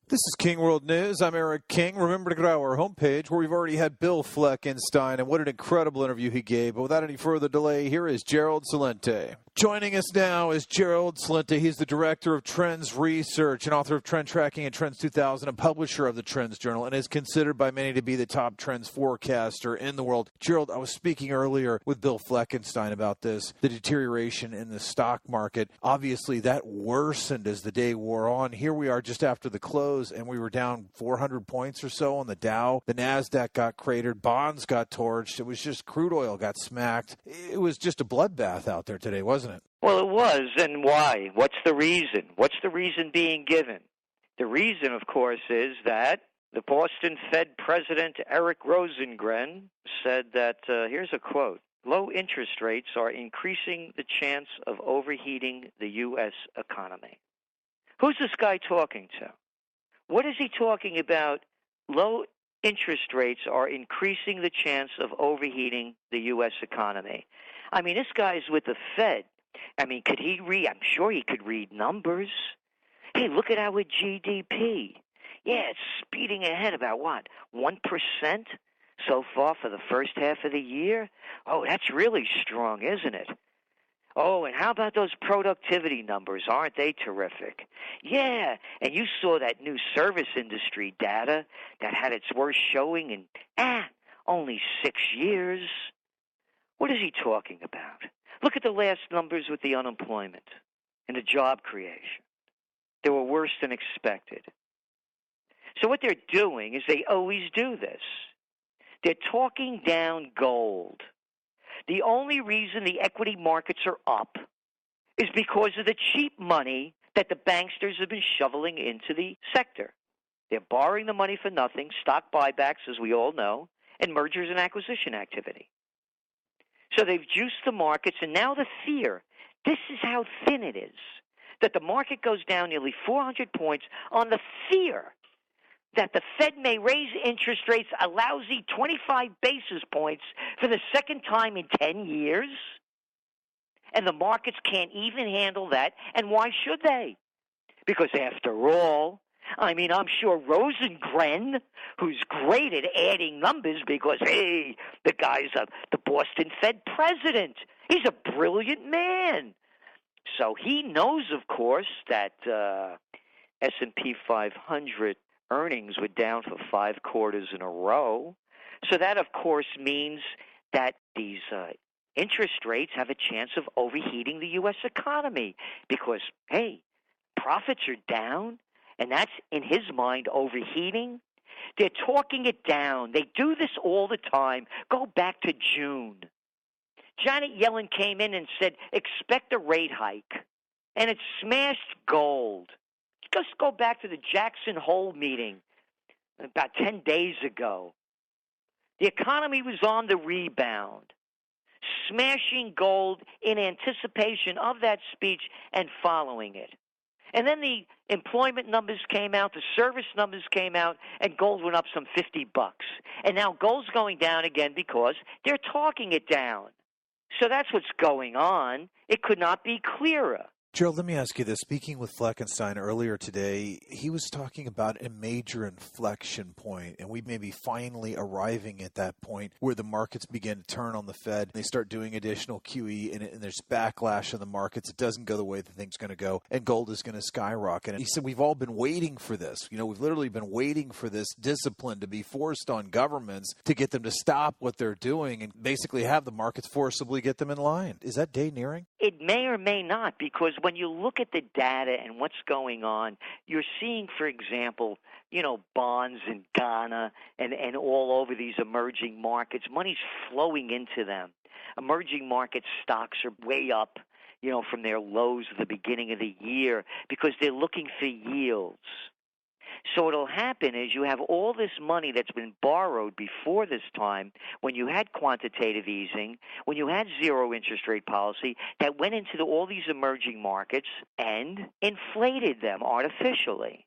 This is King World News. I'm Eric King. Remember to go to our homepage where we've already had Bill Fleckenstein, and what an incredible interview he gave. But without any further delay, here is Gerald Celente. Joining us now is Gerald Celente. He's the director of Trends Research and author of Trend Tracking and Trends 2000, and publisher of the Trends Journal, and is considered by many to be the top trends forecaster in the world. Gerald, I was speaking earlier with Bill Fleckenstein about this, the deterioration in the stock market. Obviously, that worsened as the day wore on. Here we are just after the close, and we were down 400 points or so on the Dow. The NASDAQ got cratered. Bonds got torched. It was just crude oil got smacked. It was just a bloodbath out there today, wasn't it? Well, it was, and why? What's the reason? What's the reason being given? The reason, of course, is that the Boston Fed President Eric Rosengren said that, here's a quote, "Low interest rates are increasing the chance of overheating the U.S. economy." Who's this guy talking to? What is he talking about? Low interest rates are increasing the chance of overheating the U.S. economy. I mean, this guy's with the Fed. I mean, could he read? I'm sure he could read numbers. Hey, look at our GDP. Yeah, it's speeding ahead about what, 1% so far for the first half of the year? Oh, that's really strong, isn't it? Oh, and how about those productivity numbers? Aren't they terrific? Yeah, and you saw that new service industry data that had its worst showing in, only 6 years. What is he talking about? Look at the last numbers with the unemployment and the job creation. They were worse than expected. So what they're doing is they always do this. They're talking down gold. The only reason the equity markets are up is because of the cheap money that the banksters have been shoveling into the sector. They're borrowing the money for nothing, stock buybacks, as we all know, and mergers and acquisition activity. So they've juiced the markets, and now the fear, this is how thin it is, that the market goes down nearly 400 points on the fear that the Fed may raise interest rates a lousy 25 basis points for the second time in 10 years. And the markets can't even handle that. And why should they? Because after all, I mean, I'm sure Rosengren, who's great at adding numbers because, hey, the guy's the Boston Fed president. He's a brilliant man. So he knows, of course, that S&P 500 earnings were down for 5 quarters in a row. So that, of course, means that these interest rates have a chance of overheating the U.S. economy because, hey, profits are down, and that's, in his mind, overheating. They're talking it down. They do this all the time. Go back to June. Janet Yellen came in and said, expect a rate hike, and it smashed gold. Just go back to the Jackson Hole meeting about 10 days ago. The economy was on the rebound, smashing gold in anticipation of that speech and following it. And then the employment numbers came out, the service numbers came out, and gold went up some $50. And now gold's going down again because they're talking it down. So that's what's going on. It could not be clearer. Gerald, let me ask you this. Speaking with Fleckenstein earlier today, he was talking about a major inflection point, and we may be finally arriving at that point where the markets begin to turn on the Fed. They start doing additional QE, and there's backlash in the markets. It doesn't go the way the thing's going to go, and gold is going to skyrocket. And he said we've all been waiting for this. You know, we've literally been waiting for this discipline to be forced on governments to get them to stop what they're doing and basically have the markets forcibly get them in line. Is that day nearing? It may or may not, because when you look at the data and what's going on, you're seeing, for example, bonds in Ghana and all over these emerging markets. Money's flowing into them. Emerging market stocks are way up, from their lows at the beginning of the year because they're looking for yields. So what'll happen is you have all this money that's been borrowed before this time when you had quantitative easing, when you had zero interest rate policy that went into all these emerging markets and inflated them artificially.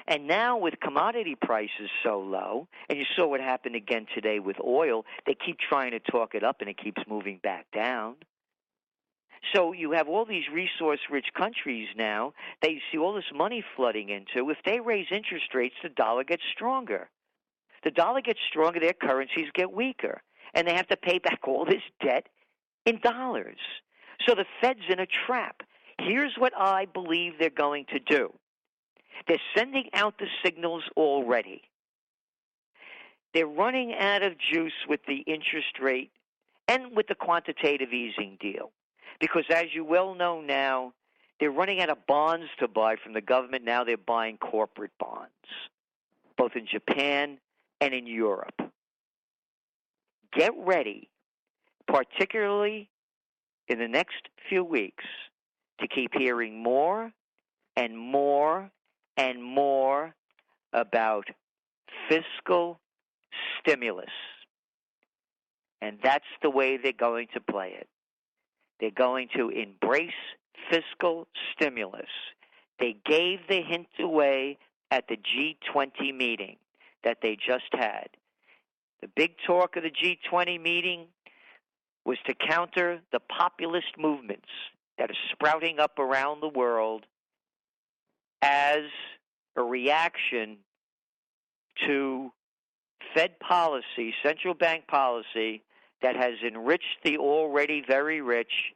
And now with commodity prices so low, and you saw what happened again today with oil, they keep trying to talk it up and it keeps moving back down. So you have all these resource-rich countries now that you see all this money flooding into. If they raise interest rates, the dollar gets stronger. The dollar gets stronger, their currencies get weaker, and they have to pay back all this debt in dollars. So the Fed's in a trap. Here's what I believe they're going to do. They're sending out the signals already. They're running out of juice with the interest rate and with the quantitative easing deal. Because as you well know now, they're running out of bonds to buy from the government. Now they're buying corporate bonds, both in Japan and in Europe. Get ready, particularly in the next few weeks, to keep hearing more and more and more about fiscal stimulus. And that's the way they're going to play it. They're going to embrace fiscal stimulus. They gave the hint away at the G20 meeting that they just had. The big talk of the G20 meeting was to counter the populist movements that are sprouting up around the world as a reaction to Fed policy, central bank policy, that has enriched the already very rich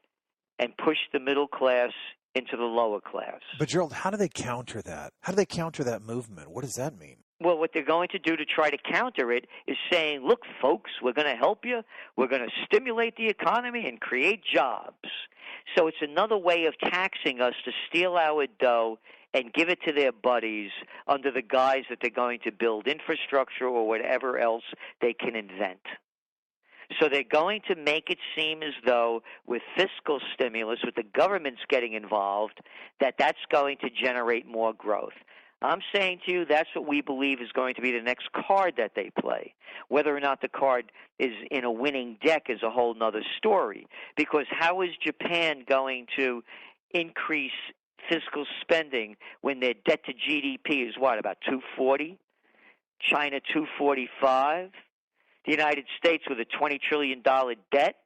and pushed the middle class into the lower class. But, Gerald, how do they counter that? How do they counter that movement? What does that mean? Well, what they're going to do to try to counter it is saying, look, folks, we're going to help you. We're going to stimulate the economy and create jobs. So it's another way of taxing us to steal our dough and give it to their buddies under the guise that they're going to build infrastructure or whatever else they can invent. So they're going to make it seem as though with fiscal stimulus, with the governments getting involved, that that's going to generate more growth. I'm saying to you that's what we believe is going to be the next card that they play. Whether or not the card is in a winning deck is a whole other story. Because how is Japan going to increase fiscal spending when their debt to GDP is what, about 240? China 245? The United States with a $20 trillion debt.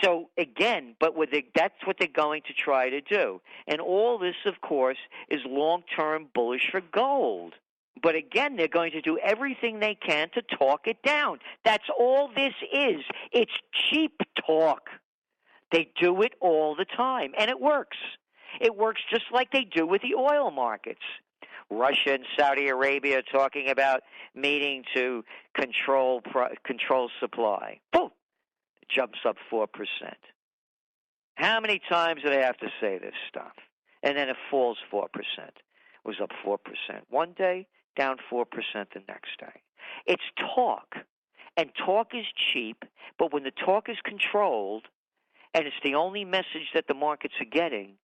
So again, that's what they're going to try to do. And all this, of course, is long-term bullish for gold. But again, they're going to do everything they can to talk it down. That's all this is. It's cheap talk. They do it all the time, and it works. It works just like they do with the oil markets. Russia and Saudi Arabia are talking about meeting to control supply. Boom! It jumps up 4%. How many times do they have to say this stuff? And then it falls 4%. It was up 4% one day, down 4% the next day. It's talk. And talk is cheap, but when the talk is controlled, and it's the only message that the markets are getting,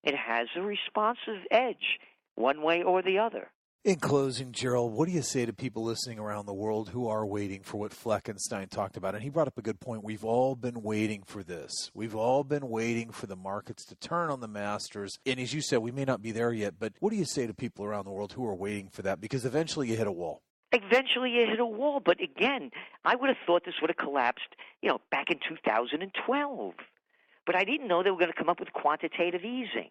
it has a responsive edge, one way or the other. In closing, Gerald, what do you say to people listening around the world who are waiting for what Fleckenstein talked about? And he brought up a good point. We've all been waiting for this. We've all been waiting for the markets to turn on the masters. And as you said, we may not be there yet, but what do you say to people around the world who are waiting for that? Because eventually you hit a wall. Eventually you hit a wall. But again, I would have thought this would have collapsed, back in 2012. But I didn't know they were going to come up with quantitative easing.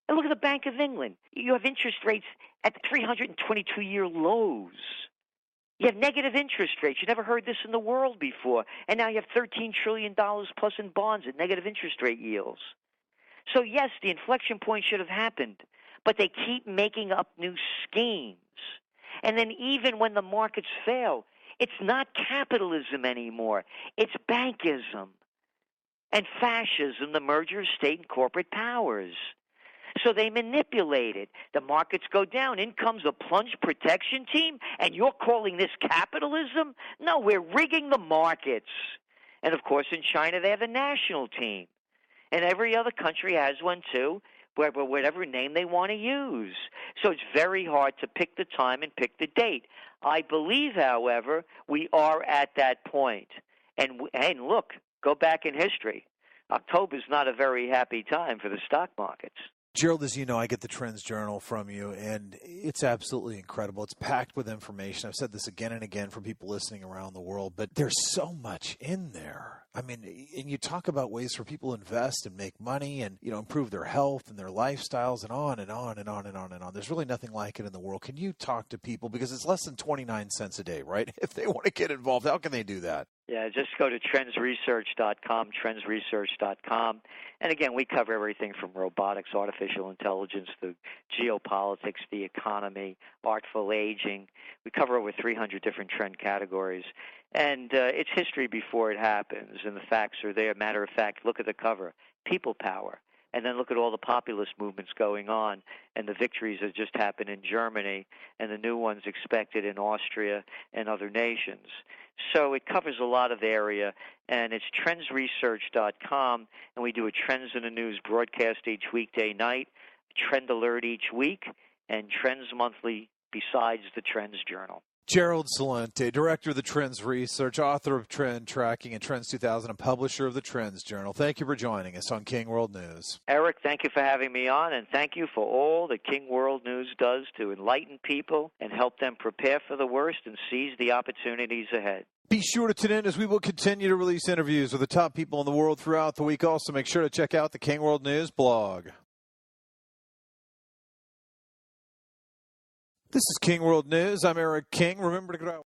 And look at the Bank of England. You have interest rates at 322-year lows. You have negative interest rates. You never heard this in the world before. And now you have $13 trillion plus in bonds at negative interest rate yields. So, yes, the inflection point should have happened. But they keep making up new schemes. And then even when the markets fail, it's not capitalism anymore. It's bankism and fascism, the merger of state and corporate powers. So they manipulate it. The markets go down. In comes a plunge protection team, and you're calling this capitalism? No, we're rigging the markets. And, of course, in China, they have a national team. And every other country has one, too, whatever name they want to use. So it's very hard to pick the time and pick the date. I believe, however, we are at that point. And look, go back in history. October is not a very happy time for the stock markets. Gerald, as you know, I get the Trends Journal from you, and it's absolutely incredible. It's packed with information. I've said this again and again for people listening around the world, but there's so much in there. I mean, and you talk about ways for people to invest and make money and, improve their health and their lifestyles and on and on and on and on and on. There's really nothing like it in the world. Can you talk to people? Because it's less than 29 cents a day, right? If they want to get involved, how can they do that? Yeah, just go to trendsresearch.com, trendsresearch.com. And again, we cover everything from robotics, artificial intelligence, the geopolitics, the economy, artful aging. We cover over 300 different trend categories. And it's history before it happens, and the facts are there. Matter of fact, look at the cover, people power. And then look at all the populist movements going on and the victories that just happened in Germany and the new ones expected in Austria and other nations. So it covers a lot of area, and it's trendsresearch.com, and we do a Trends in the News broadcast each weekday night, Trend Alert each week, and Trends Monthly besides the Trends Journal. Gerald Celente, director of the Trends Research, author of Trend Tracking and Trends 2000, and publisher of the Trends Journal. Thank you for joining us on King World News. Eric, thank you for having me on, and thank you for all that King World News does to enlighten people and help them prepare for the worst and seize the opportunities ahead. Be sure to tune in as we will continue to release interviews with the top people in the world throughout the week. Also, make sure to check out the King World News blog. This is King World News. I'm Eric King. Remember to go out.